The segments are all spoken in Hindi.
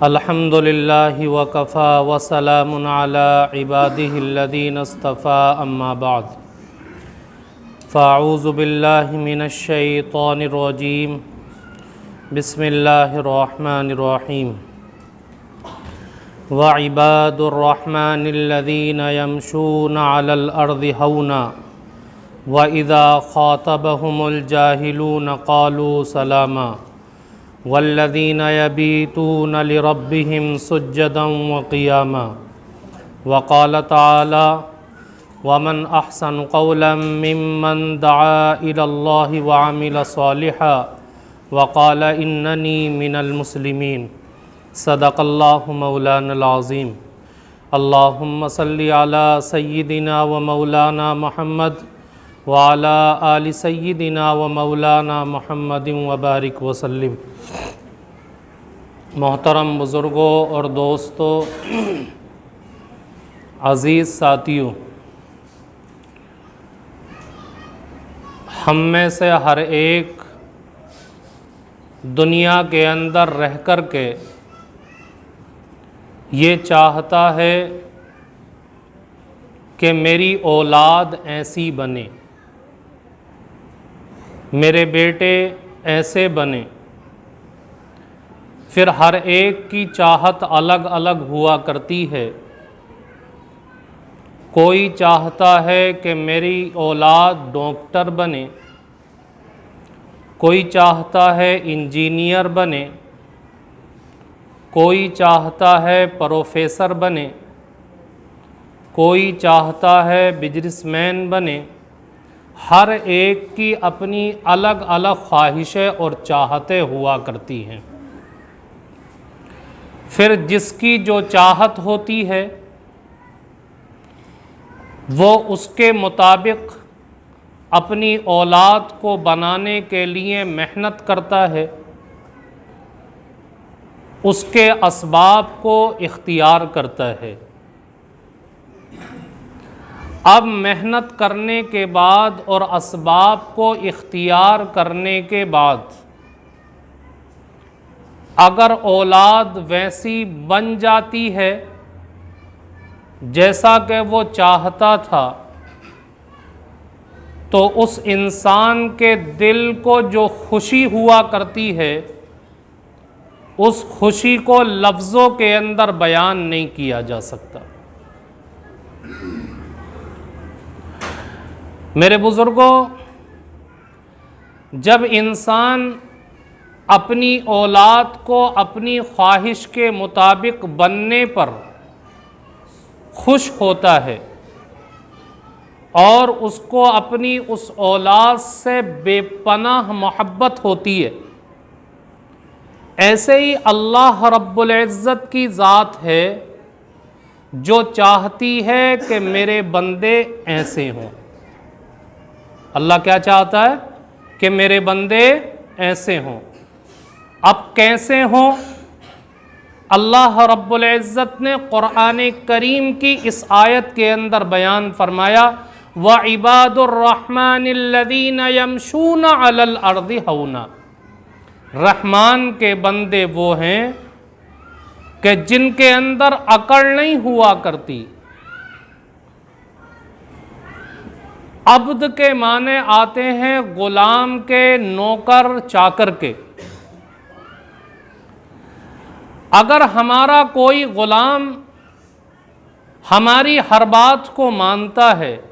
अल्हम्दुलिल्लाहि वकफ़ा वसलामुन अला इबादिहिल्लज़ीना इस्तफ़ा अम्मा बाद फ़अऊज़ु बिल्लाहि मिनश्शैतानिर्रजीम बिस्मिल्लाहिर्रहमानिर्रहीम व इबादुर्रहमानिल्लज़ीना यमशूना अलल अर्ज़ि हौना व इज़ा ख़ातबहुमुल जाहिलूना क़ालू सलामा वल्लज़ीना यबीतूना लिरब्बिहिम सुज्जदन व क़ियामा व क़ाल तआला वमन अहसनु क़ौलन मिम्मन दआ इलल्लाहि व अमिल सालिहा व क़ाल इन्ननी मिनल मुस्लिमीन। सदक़ल्लाहु मौलानल अज़ीम। अल्लाहुम्मा सल्लि अला सय्यिदिना व मौलाना मुहम्मद व अला आलि सय्यिदिना व मौलाना मुहम्मदिन व बारिक वसल्लिम। मोहतरम बुज़ुर्गों और दोस्तों, अज़ीज़ साथियों, हम में से हर एक दुनिया के अंदर रह कर के ये चाहता है कि मेरी औलाद ऐसी बने, मेरे बेटे ऐसे बने। फिर हर एक की चाहत अलग अलग हुआ करती है। कोई चाहता है कि मेरी औलाद डॉक्टर बने, कोई चाहता है इंजीनियर बने, कोई चाहता है प्रोफेसर बने, कोई चाहता है बिजनेसमैन बने। हर एक की अपनी अलग अलग ख्वाहिशें और चाहतें हुआ करती हैं। फिर जिसकी जो चाहत होती है वो उसके मुताबिक अपनी औलाद को बनाने के लिए मेहनत करता है, उसके असबाब को इख्तियार करता है। अब मेहनत करने के बाद और असबाब को इख्तियार करने के बाद अगर औलाद वैसी बन जाती है जैसा कि वो चाहता था, तो उस इंसान के दिल को जो खुशी हुआ करती है उस खुशी को लफ्ज़ों के अंदर बयान नहीं किया जा सकता। मेरे बुज़ुर्गों, जब इंसान अपनी औलाद को अपनी ख्वाहिश के मुताबिक बनने पर खुश होता है और उसको अपनी उस औलाद से बेपनाह मोहब्बत होती है, ऐसे ही अल्लाह रब्बुल इज़्ज़त की ज़ात है जो चाहती है कि मेरे बंदे ऐसे हों। अल्लाह क्या चाहता है कि मेरे बंदे ऐसे हों। अब कैसे हों? अल्लाह रब्बुल इज़्ज़त ने क़ुरान करीम की इस आयत के अंदर बयान फरमाया, व इबादुर्रहमानिल्लज़ीना यमशूना अलल अर्ज़ि हौना। रहमान के बंदे वो हैं कि जिनके अंदर अकड़ नहीं हुआ करती। अब्द के माने आते हैं गुलाम के, नौकर चाकर के। अगर हमारा कोई गुलाम हमारी हर बात को मानता है,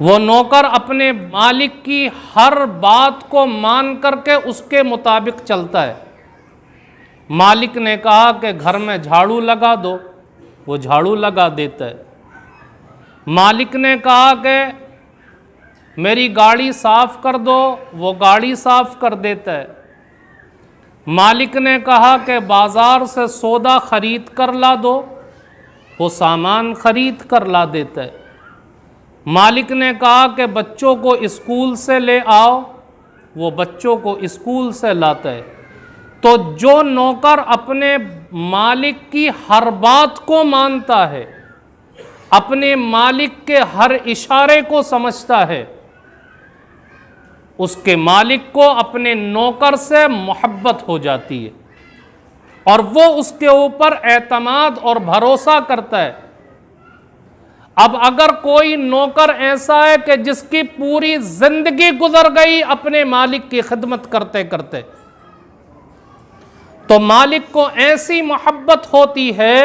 वो नौकर अपने मालिक की हर बात को मान करके उसके मुताबिक चलता है। मालिक ने कहा कि घर में झाड़ू लगा दो, वो झाड़ू लगा देता है। मालिक ने कहा कि मेरी गाड़ी साफ़ कर दो, वो गाड़ी साफ़ कर देता है। मालिक ने कहा कि बाज़ार से सौदा ख़रीद कर ला दो, वो सामान ख़रीद कर ला देता है। मालिक ने कहा कि बच्चों को स्कूल से ले आओ, वो बच्चों को स्कूल से लाता है। तो जो नौकर अपने मालिक की हर बात को मानता है, अपने मालिक के हर इशारे को समझता है, उसके मालिक को अपने नौकर से मोहब्बत हो जाती है। और वो उसके ऊपर एतमाद और भरोसा करता है। अब अगर कोई नौकर ऐसा है कि जिसकी पूरी जिंदगी गुजर गई अपने मालिक की खिदमत करते करते, तो मालिक को ऐसी मोहब्बत होती है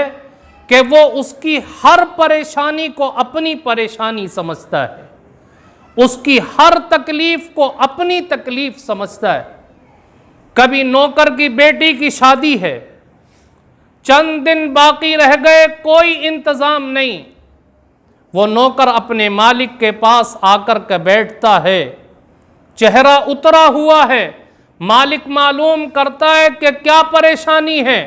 कि वो उसकी हर परेशानी को अपनी परेशानी समझता है, उसकी हर तकलीफ को अपनी तकलीफ समझता है। कभी नौकर की बेटी की शादी है, चंद दिन बाकी रह गए, कोई इंतजाम नहीं, वो नौकर अपने मालिक के पास आकर के बैठता है, चेहरा उतरा हुआ है, मालिक मालूम करता है कि क्या परेशानी है।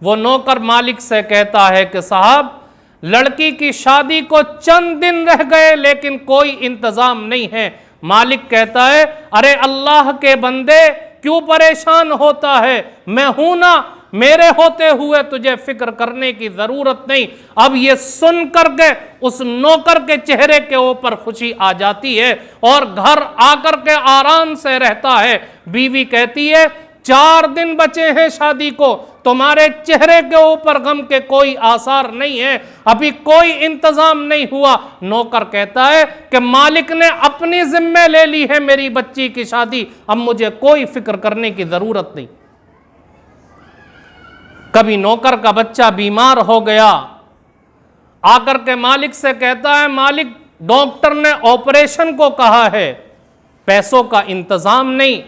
वो नौकर मालिक से कहता है कि साहब, लड़की की शादी को चंद दिन रह गए लेकिन कोई इंतजाम नहीं है। मालिक कहता है, अरे अल्लाह के बंदे क्यों परेशान होता है, मैं हूं ना, मेरे होते हुए तुझे फिक्र करने की जरूरत नहीं। अब ये सुन करके उस नौकर के चेहरे के ऊपर खुशी आ जाती है और घर आकर के आराम से रहता है। बीवी कहती है, 4 दिन बचे हैं शादी को, तुम्हारे चेहरे के ऊपर गम के कोई आसार नहीं है, अभी कोई इंतजाम नहीं हुआ। नौकर कहता है कि मालिक ने अपनी जिम्मे ले ली है मेरी बच्ची की शादी, अब मुझे कोई फिक्र करने की जरूरत नहीं। कभी नौकर का बच्चा बीमार हो गया, आकर के मालिक से कहता है, मालिक डॉक्टर ने ऑपरेशन को कहा है, पैसों का इंतजाम नहीं।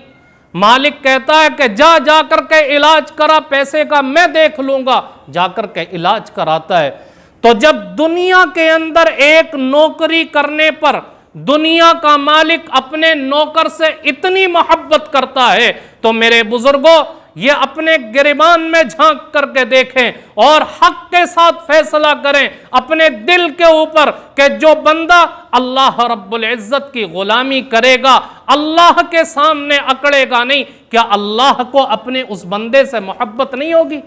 मालिक कहता है कि जा करके इलाज करा, पैसे का मैं देख लूंगा। जाकर के इलाज कराता है। तो जब दुनिया के अंदर एक नौकरी करने पर दुनिया का मालिक अपने नौकर से इतनी मोहब्बत करता है, तो मेरे बुजुर्गों, ये अपने गिरबान में झांक करके देखें और हक के साथ फैसला करें अपने दिल के ऊपर कि जो बंदा अल्लाह रब्बुल इज्जत की गुलामी करेगा, अल्लाह के सामने अकड़ेगा नहीं, क्या अल्लाह को अपने उस बंदे से मोहब्बत नहीं होगी?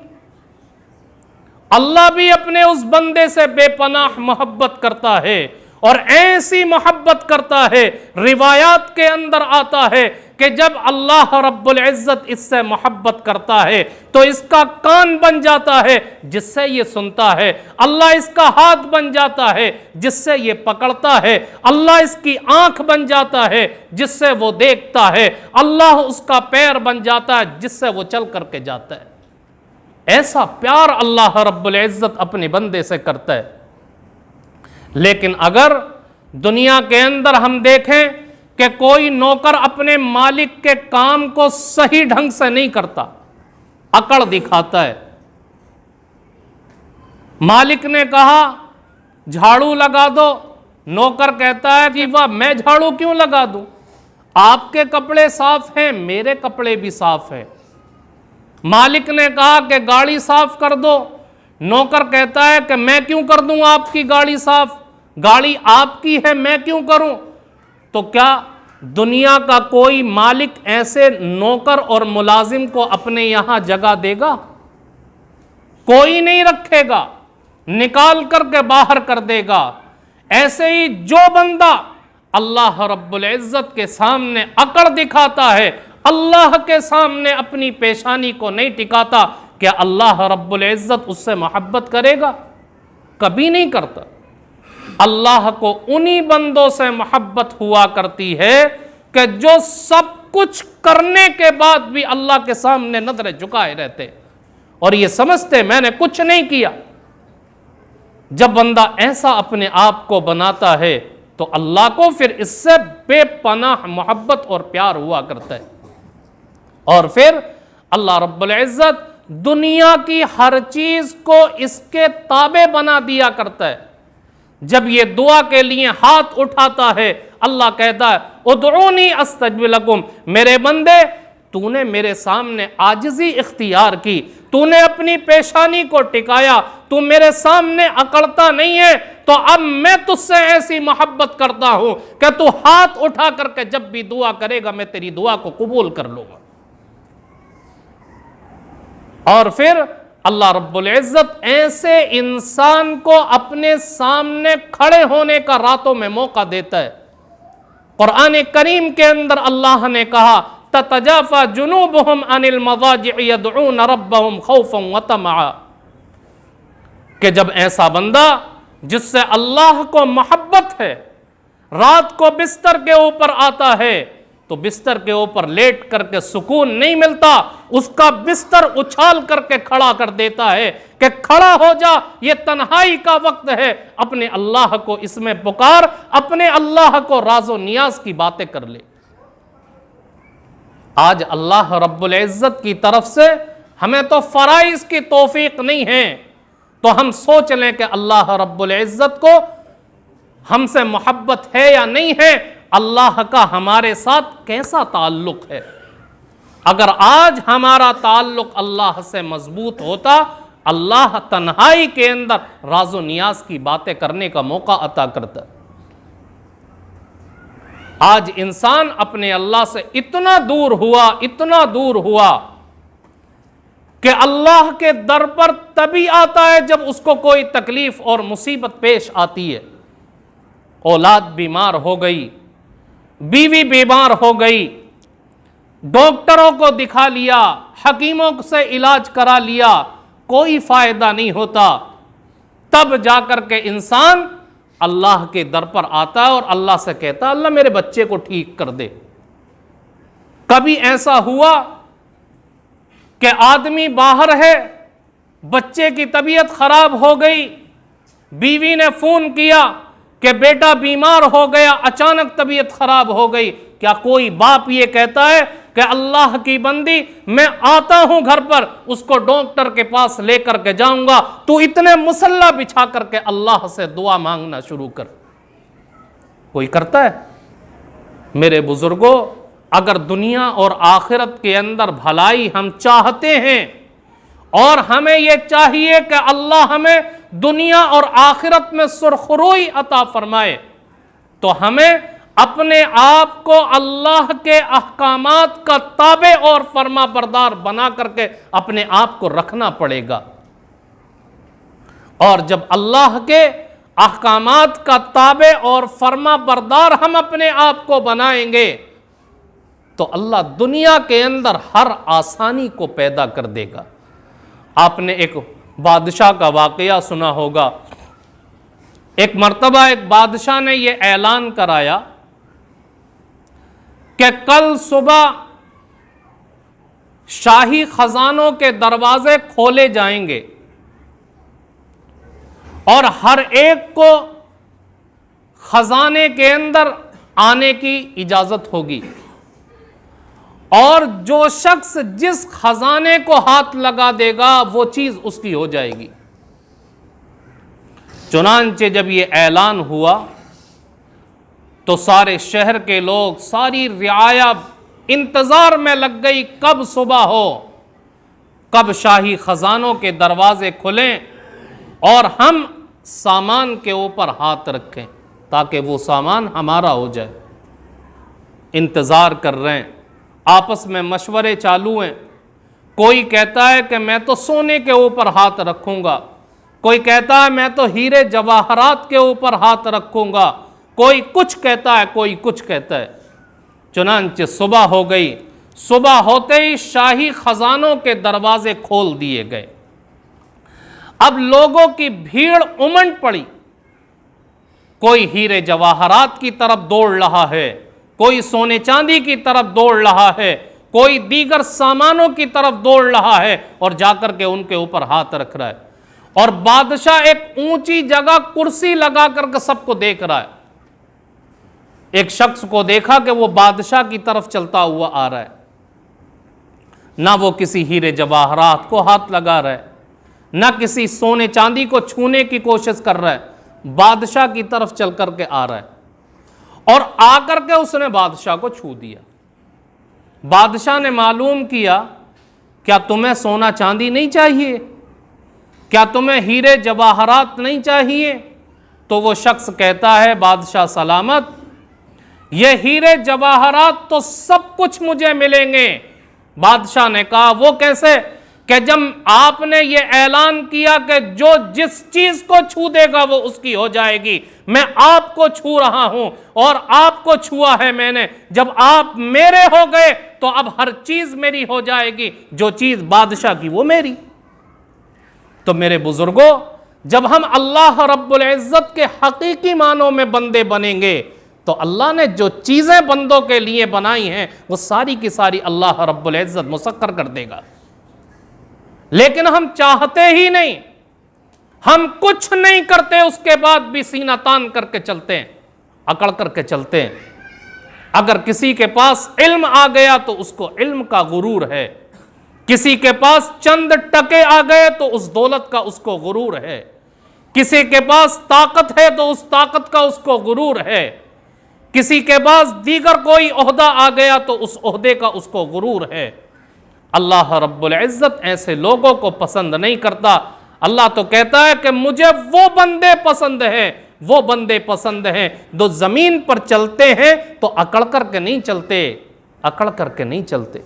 अल्लाह भी अपने उस बंदे से बेपनाह मोहब्बत करता है और ऐसी मोहब्बत करता है, रिवायात के अंदर आता है कि जब अल्लाह रब्बुल इज्जत इससे मोहब्बत करता है तो इसका कान बन जाता है जिससे ये सुनता है, अल्लाह इसका हाथ बन जाता है जिससे ये पकड़ता है, अल्लाह इसकी आंख बन जाता है जिससे वो देखता है, अल्लाह उसका पैर बन जाता है जिससे वो चल करके जाता है। ऐसा प्यार अल्लाह रब्बुल इज्जत अपने बंदे से करता है। लेकिन अगर दुनिया के अंदर हम देखें कि कोई नौकर अपने मालिक के काम को सही ढंग से नहीं करता, अकड़ दिखाता है, मालिक ने कहा झाड़ू लगा दो, नौकर कहता है कि वाह, मैं झाड़ू क्यों लगा दूं, आपके कपड़े साफ हैं, मेरे कपड़े भी साफ हैं। मालिक ने कहा कि गाड़ी साफ कर दो, नौकर कहता है कि मैं क्यों कर दूं आपकी गाड़ी साफ, गाड़ी आपकी है, मैं क्यों करूं। तो क्या दुनिया का कोई मालिक ऐसे नौकर और मुलाजिम को अपने यहां जगह देगा? कोई नहीं रखेगा, निकाल करके बाहर कर देगा। ऐसे ही जो बंदा अल्लाह रब्बुल इज्जत के सामने अकड़ दिखाता है, अल्लाह के सामने अपनी पेशानी को नहीं टिकाता, क्या अल्लाह रब्बुल इज्जत उससे मोहब्बत करेगा? कभी नहीं करता। अल्लाह को उन्हीं बंदों से मोहब्बत हुआ करती है कि जो सब कुछ करने के बाद भी अल्लाह के सामने नजरें झुकाए रहते और ये समझते मैंने कुछ नहीं किया। जब बंदा ऐसा अपने आप को बनाता है तो अल्लाह को फिर इससे बेपनाह मोहब्बत और प्यार हुआ करता है। और फिर अल्लाह रब्बुल इज्जत दुनिया की हर चीज को इसके ताबे बना दिया करता है। जब ये दुआ के लिए हाथ उठाता है, अल्लाह कहता है उदऊनी अस्तजिब लकुम, मेरे बंदे तूने मेरे सामने आजिज़ी इख्तियार की, तूने अपनी पेशानी को टिकाया, तू मेरे सामने अकड़ता नहीं है, तो अब मैं तुझसे ऐसी मोहब्बत करता हूं कि तू हाथ उठा करके जब भी दुआ करेगा मैं तेरी दुआ को कबूल कर लूंगा। और फिर अल्लाह रब्बुल इज्जत ऐसे इंसान को अपने सामने खड़े होने का रातों में मौका देता है। कुरान करीम के अंदर अल्लाह ने कहा ततजाफा जुनूबुहुम अनिल मज़ाजि'i यदऊन रब्बहुम खौफन व तमआ, कि जब ऐसा बंदा जिससे अल्लाह को मोहब्बत है रात को बिस्तर के ऊपर आता है तो बिस्तर के ऊपर लेट करके सुकून नहीं मिलता, उसका बिस्तर उछाल करके खड़ा कर देता है कि खड़ा हो जा, ये तन्हाई का वक्त है, अपने अल्लाह को इसमें पुकार, अपने अल्लाह को राज़ो नियाज की बातें कर ले। आज अल्लाह रब्बुल इज़्ज़त की तरफ से हमें तो फराइज़ की तौफीक नहीं है, तो हम सोच लें कि अल्लाह रब्बुल इज़्ज़त को हमसे मोहब्बत है या नहीं है, अल्लाह का हमारे साथ कैसा ताल्लुक है। अगर आज हमारा ताल्लुक अल्लाह से मजबूत होता, अल्लाह तन्हाई के अंदर राज़ो नियाज की बातें करने का मौका अता करता। आज इंसान अपने अल्लाह से इतना दूर हुआ कि अल्लाह के दर पर तभी आता है जब उसको कोई तकलीफ और मुसीबत पेश आती है। औलाद बीमार हो गई, बीवी बीमार हो गई, डॉक्टरों को दिखा लिया, हकीमों से इलाज करा लिया, कोई फायदा नहीं होता, तब जाकर के इंसान अल्लाह के दर पर आता है और अल्लाह से कहता है अल्लाह मेरे बच्चे को ठीक कर दे। कभी ऐसा हुआ कि आदमी बाहर है, बच्चे की तबीयत खराब हो गई, बीवी ने फोन किया कि बेटा बीमार हो गया, अचानक तबीयत खराब हो गई, क्या कोई बाप ये कहता है कि अल्लाह की बंदी मैं आता हूं घर पर, उसको डॉक्टर के पास लेकर के जाऊंगा, तू इतने मुसल्ला बिछा करके अल्लाह से दुआ मांगना शुरू कर? कोई करता है? मेरे बुजुर्गों, अगर दुनिया और आखिरत के अंदर भलाई हम चाहते हैं और हमें यह चाहिए कि अल्लाह हमें दुनिया और आखिरत में सुरखरुई अता फरमाए, तो हमें अपने आप को अल्लाह के अहकामात का ताबे और फर्मा बरदार बना करके अपने आप को रखना पड़ेगा। और जब अल्लाह के अहकामात का ताबे और फर्मा बरदार हम अपने आप को बनाएंगे तो अल्लाह दुनिया के अंदर हर आसानी को पैदा कर देगा। आपने एक बादशाह का वाकया सुना होगा। एक मर्तबा एक बादशाह ने यह ऐलान कराया कि कल सुबह शाही खजानों के दरवाजे खोले जाएंगे और हर एक को खजाने के अंदर आने की इजाजत होगी और जो शख्स जिस खजाने को हाथ लगा देगा वो चीज उसकी हो जाएगी। चुनांचे जब ये ऐलान हुआ तो सारे शहर के लोग, सारी रियाया इंतजार में लग गई, कब सुबह हो, कब शाही खजानों के दरवाजे खुलें और हम सामान के ऊपर हाथ रखें ताकि वो सामान हमारा हो जाए। इंतजार कर रहे हैं, आपस में मशवरे चालू हैं। कोई कहता है कि मैं तो सोने के ऊपर हाथ रखूंगा, कोई कहता है मैं तो हीरे जवाहरात के ऊपर हाथ रखूंगा, कोई कुछ कहता है, कोई कुछ कहता है। चुनांचे सुबह हो गई। सुबह होते ही शाही खजानों के दरवाजे खोल दिए गए। अब लोगों की भीड़ उमड़ पड़ी, कोई हीरे जवाहरात की तरफ दौड़ रहा है, कोई सोने चांदी की तरफ दौड़ रहा है, कोई दीगर सामानों की तरफ दौड़ रहा है और जाकर के उनके ऊपर हाथ रख रहा है। और बादशाह एक ऊंची जगह कुर्सी लगा करके सबको देख रहा है। एक शख्स को देखा कि वो बादशाह की तरफ चलता हुआ आ रहा है, ना वो किसी हीरे जवाहरात को हाथ लगा रहा है, ना किसी सोने चांदी को छूने की कोशिश कर रहा है, बादशाह की तरफ चल करके आ रहा है और आकर के उसने बादशाह को छू दिया। बादशाह ने मालूम किया, क्या तुम्हें सोना चांदी नहीं चाहिए, क्या तुम्हें हीरे जवाहरात नहीं चाहिए? तो वो शख्स कहता है बादशाह सलामत, ये हीरे जवाहरात तो सब कुछ मुझे मिलेंगे। बादशाह ने कहा वो कैसे? कि जब आपने ये ऐलान किया कि जो जिस चीज को छू देगा वो उसकी हो जाएगी, मैं आपको छू रहा हूं और आपको छुआ है मैंने, जब आप मेरे हो गए तो अब हर चीज मेरी हो जाएगी, जो चीज बादशाह की वो मेरी। तो मेरे बुजुर्गों, जब हम अल्लाह रब्बुल इज्जत के हकीकी मानों में बंदे बनेंगे तो अल्लाह ने जो चीजें बंदों के लिए बनाई हैं वो सारी की सारी अल्लाह रब्बुल इज्जत मुसक्कर कर देगा। लेकिन हम चाहते ही नहीं, हम कुछ नहीं करते, उसके बाद भी सीना तान करके चलते हैं, अकड़ करके चलते हैं। अगर किसी के पास इल्म आ गया तो उसको इल्म का गुरूर है, किसी के पास चंद टके आ गए तो उस दौलत का उसको गुरूर है, किसी के पास ताकत है तो उस ताकत का उसको गुरूर है, किसी के पास दीगर कोई ओहदा आ गया तो उस ओहदे का उसको गुरूर है। अल्लाह रब्बुल इज्जत ऐसे लोगों को पसंद नहीं करता। अल्लाह तो कहता है कि मुझे वो बंदे पसंद हैं, वो बंदे पसंद हैं जो जमीन पर चलते हैं तो अकड़ करके नहीं चलते, अकड़ करके नहीं चलते।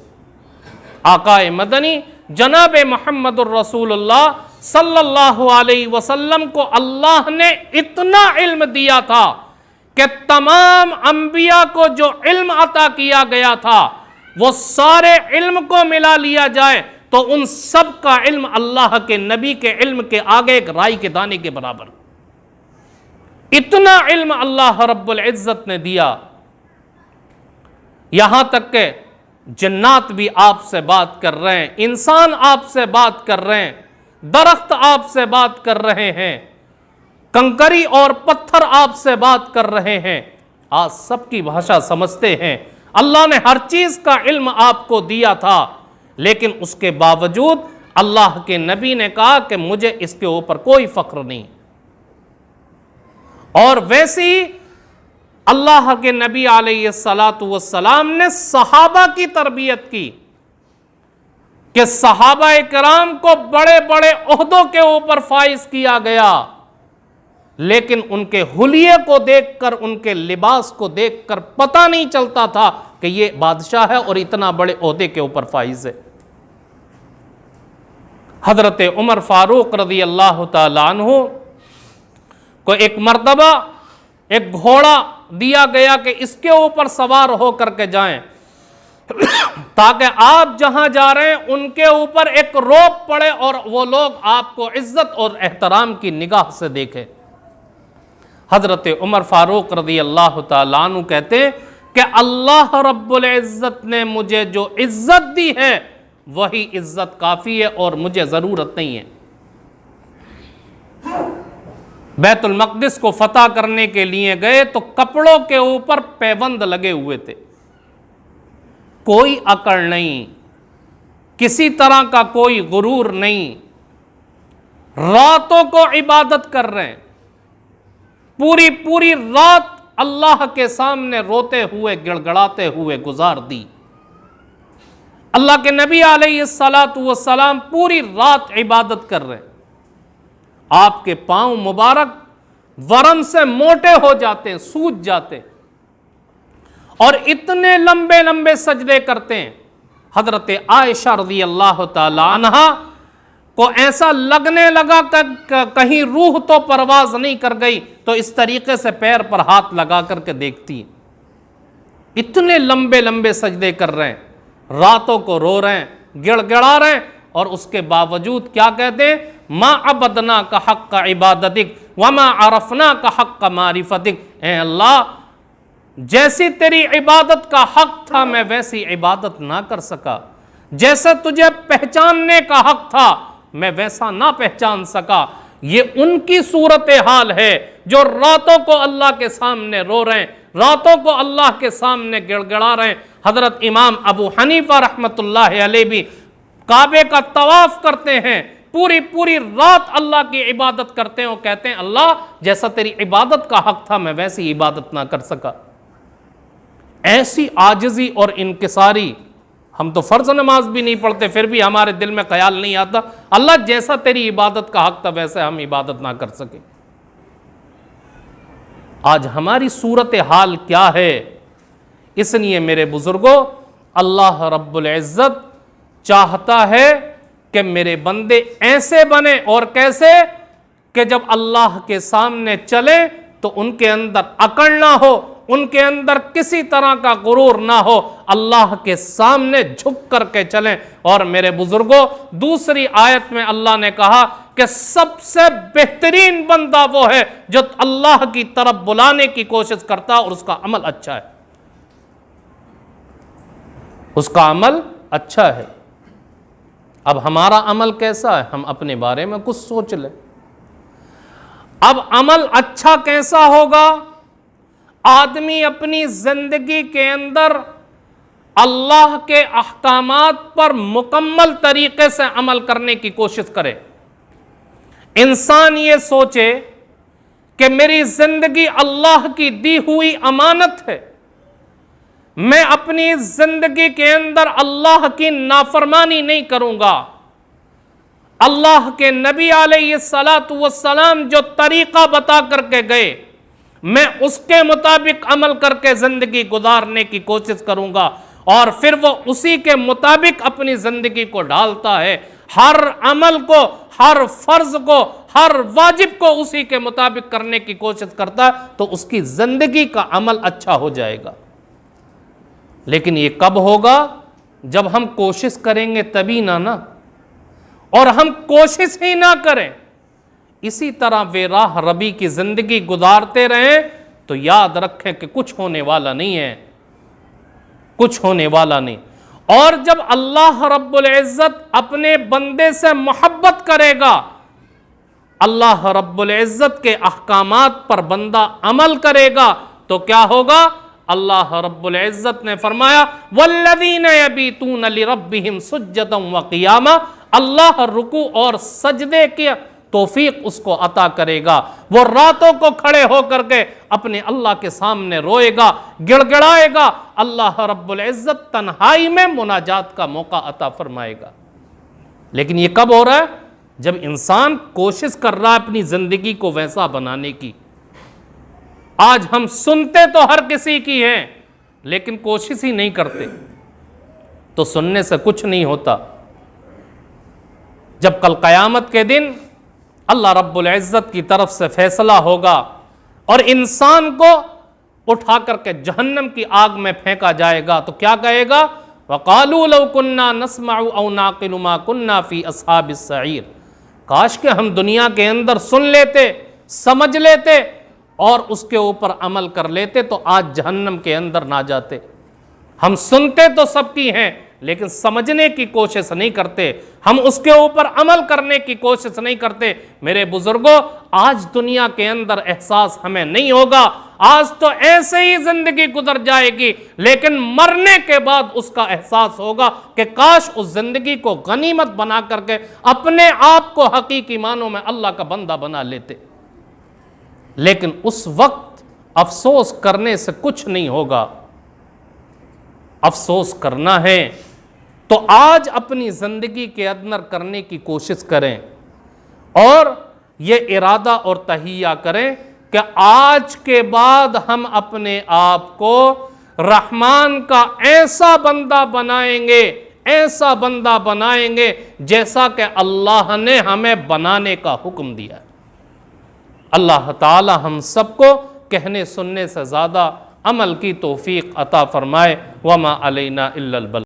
आकाए मदनी जनाब मोहम्मदुर रसूलुल्लाह सल्लल्लाहु अलैहि वसल्लम को अल्लाह ने इतना इल्म दिया था कि तमाम अंबिया को जो इल्म अता किया गया था वो सारे इल्म को मिला लिया जाए तो उन सब का इल्म अल्लाह के नबी के इल्म के आगे एक राई के दाने के बराबर। इतना इल्म अल्लाह रब्बुल इज्जत ने दिया, यहां तक के जन्नात भी आपसे बात कर रहे हैं, इंसान आपसे बात कर रहे हैं, दरख्त आपसे बात कर रहे हैं, कंकरी और पत्थर आपसे बात कर रहे हैं। आज सबकी भाषा समझते हैं। अल्लाह ने हर चीज का इल्म आपको दिया था, लेकिन उसके बावजूद अल्लाह के नबी ने कहा कि मुझे इसके ऊपर कोई फख्र नहीं। और वैसे ही अल्लाह के नबी अलैहिस्सलातु वस्सलाम ने सहाबा की तरबियत की कि सहाबा इकराम को बड़े बड़े ओहदों के ऊपर फाइज किया गया, लेकिन उनके हुलिये को देखकर, उनके लिबास को देखकर पता नहीं चलता था कि ये बादशाह है और इतना बड़े ओहदे के ऊपर फाइज है। हजरत उमर फारूक रज़ी अल्लाह तआला अन्हु को एक मर्तबा एक घोड़ा दिया गया कि इसके ऊपर सवार हो करके जाएं ताकि आप जहां जा रहे हैं उनके ऊपर एक रोब पड़े और वो लोग आपको इज्जत और एहतराम की निगाह से देखें। हजरत उमर फारूक रज़ी अल्लाह तआला अन्हु कहते हैं कि अल्लाह रब्बुल इज्जत ने मुझे जो इज्जत दी है वही इज्जत काफी है और मुझे जरूरत नहीं है। बैतुल मक़दिस को फतह करने के लिए गए तो कपड़ों के ऊपर पैबंद लगे हुए थे, कोई अकड़ नहीं, किसी तरह का कोई गुरूर नहीं, रातों को इबादत कर रहे हैं, पूरी पूरी रात अल्लाह के सामने रोते हुए गिड़गिड़ाते हुए गुजार दी। अल्लाह के नबी अलैहिस्सलातु वस्सलाम पूरी रात इबादत कर रहे हैं, आपके पांव मुबारक वरम से मोटे हो जाते हैं, सूज जाते हैं और इतने लंबे लंबे सजदे करते हैं। हजरत आयशा रज़ी अल्लाह तआला अन्हा को ऐसा लगने लगा कि कहीं रूह तो परवाज नहीं कर गई, तो इस तरीके से पैर पर हाथ लगा करके देखती, इतने लंबे लंबे सजदे कर रहे हैं, रातों को रो रहे हैं, गिड़गिड़ा रहे हैं और उसके बावजूद क्या कहते हैं, मा अबदना का हक का इबादतिक वमा अरफना का हक का मारिफतिक। ए अल्लाह, जैसी तेरी इबादत का हक था मैं वैसी इबादत ना कर सका, जैसे तुझे पहचानने का हक था मैं वैसा ना पहचान सका। ये उनकी सूरत हाल है जो रातों को अल्लाह के सामने रो रहे हैं, रातों को अल्लाह के सामने गिड़गिड़ा रहे हैं। हजरत इमाम अबू हनीफा रहमतुल्लाह अलैह भी काबे का तवाफ करते हैं, पूरी पूरी रात अल्लाह की इबादत करते हैं और कहते हैं अल्लाह जैसा तेरी इबादत का हक था मैं वैसी इबादत ना कर सका। ऐसी आजिज़ी और इनकिसारी, हम तो फर्ज नमाज भी नहीं पढ़ते फिर भी हमारे दिल में ख्याल नहीं आता अल्लाह जैसा तेरी इबादत का हक था वैसे हम इबादत ना कर सके। आज हमारी सूरत हाल क्या है? इसलिए मेरे बुजुर्गों, अल्लाह रब्बुल इज्जत चाहता है कि मेरे बंदे ऐसे बने, और कैसे कि जब अल्लाह के सामने चले तो उनके अंदर अकड़ ना हो, उनके अंदर किसी तरह का गुरूर ना हो, अल्लाह के सामने झुक करके चलें। और मेरे बुजुर्गों, दूसरी आयत में अल्लाह ने कहा कि सबसे बेहतरीन बंदा वो है जो अल्लाह की तरफ बुलाने की कोशिश करता है और उसका अमल अच्छा है, उसका अमल अच्छा है। अब हमारा अमल कैसा है, हम अपने बारे में कुछ सोच लें। अब अमल अच्छा कैसा होगा? आदमी अपनी जिंदगी के अंदर अल्लाह के अहकामात पर मुकम्मल तरीके से अमल करने की कोशिश करे। इंसान ये सोचे कि मेरी जिंदगी अल्लाह की दी हुई अमानत है, मैं अपनी जिंदगी के अंदर अल्लाह की नाफरमानी नहीं करूंगा। अल्लाह के नबी अलैहिस्सलातु वस्सलाम जो तरीका बता करके गए, मैं उसके मुताबिक अमल करके जिंदगी गुजारने की कोशिश करूंगा। और फिर वो उसी के मुताबिक अपनी जिंदगी को ढालता है, हर अमल को, हर फर्ज को, हर वाजिब को उसी के मुताबिक करने की कोशिश करता है, तो उसकी जिंदगी का अमल अच्छा हो जाएगा। लेकिन ये कब होगा? जब हम कोशिश करेंगे तभी ना, और हम कोशिश ही ना करें, इसी तरह वे राह रबी की जिंदगी गुजारते रहें, तो याद रखें कि कुछ होने वाला नहीं है, कुछ होने वाला नहीं। और जब अल्लाह रब्बुल इज्जत अपने बंदे से मोहब्बत करेगा, अल्लाह रब्बुल इज्जत के अहकामात पर बंदा अमल करेगा, तो क्या होगा? अल्लाह रब्बुल इज्जत ने फरमाया, वल्लज़ीना यबीतून लिरब्बिहिम सुज्जदन व क़ियामा, अल्लाह रुकू और सजदे की तौफीक उसको अता करेगा। वो रातों को खड़े होकर के अपने अल्लाह के सामने रोएगा, गिड़गिड़ाएगा। अल्लाह रब्बुल इज्जत तन्हाई में मुनाजात का मौका अता फरमाएगा। लेकिन ये कब हो रहा है? जब इंसान कोशिश कर रहा है अपनी जिंदगी को वैसा बनाने की। आज हम सुनते तो हर किसी की हैं, लेकिन कोशिश ही नहीं करते, तो सुनने से कुछ नहीं होता। जब कल क़यामत के दिन अल्लाह रब्बुल इज्जत की तरफ से फैसला होगा और इंसान को उठा करके जहन्नम की आग में फेंका जाएगा, तो क्या कहेगा? वक़ालू लौ कुन्ना नस्मउ औ नाक़िलु मा कुन्ना फ़ी अस्हाबिस सईर, काश के हम दुनिया के अंदर सुन लेते, समझ लेते और उसके ऊपर अमल कर लेते, तो आज जहन्नम के अंदर ना जाते। हम सुनते तो सबकी हैं, लेकिन समझने की कोशिश नहीं करते, हम उसके ऊपर अमल करने की कोशिश नहीं करते। मेरे बुजुर्गों, आज दुनिया के अंदर एहसास हमें नहीं होगा, आज तो ऐसे ही जिंदगी गुजर जाएगी, लेकिन मरने के बाद उसका एहसास होगा कि काश उस जिंदगी को गनीमत बना करके अपने आप को हकीकी मानों में अल्लाह का बंदा बना लेते। लेकिन उस वक्त अफसोस करने से कुछ नहीं होगा। अफसोस करना है तो आज अपनी जिंदगी के अंदर करने की कोशिश करें और ये इरादा और तहिया करें कि आज के बाद हम अपने आप को रहमान का ऐसा बंदा बनाएंगे, ऐसा बंदा बनाएंगे जैसा कि अल्लाह ने हमें बनाने का हुक्म दिया। अल्लाह ताला हम सबको कहने सुनने से ज़्यादा अमल की तौफीक अता फरमाए। वमा अलैना इल्लल बल।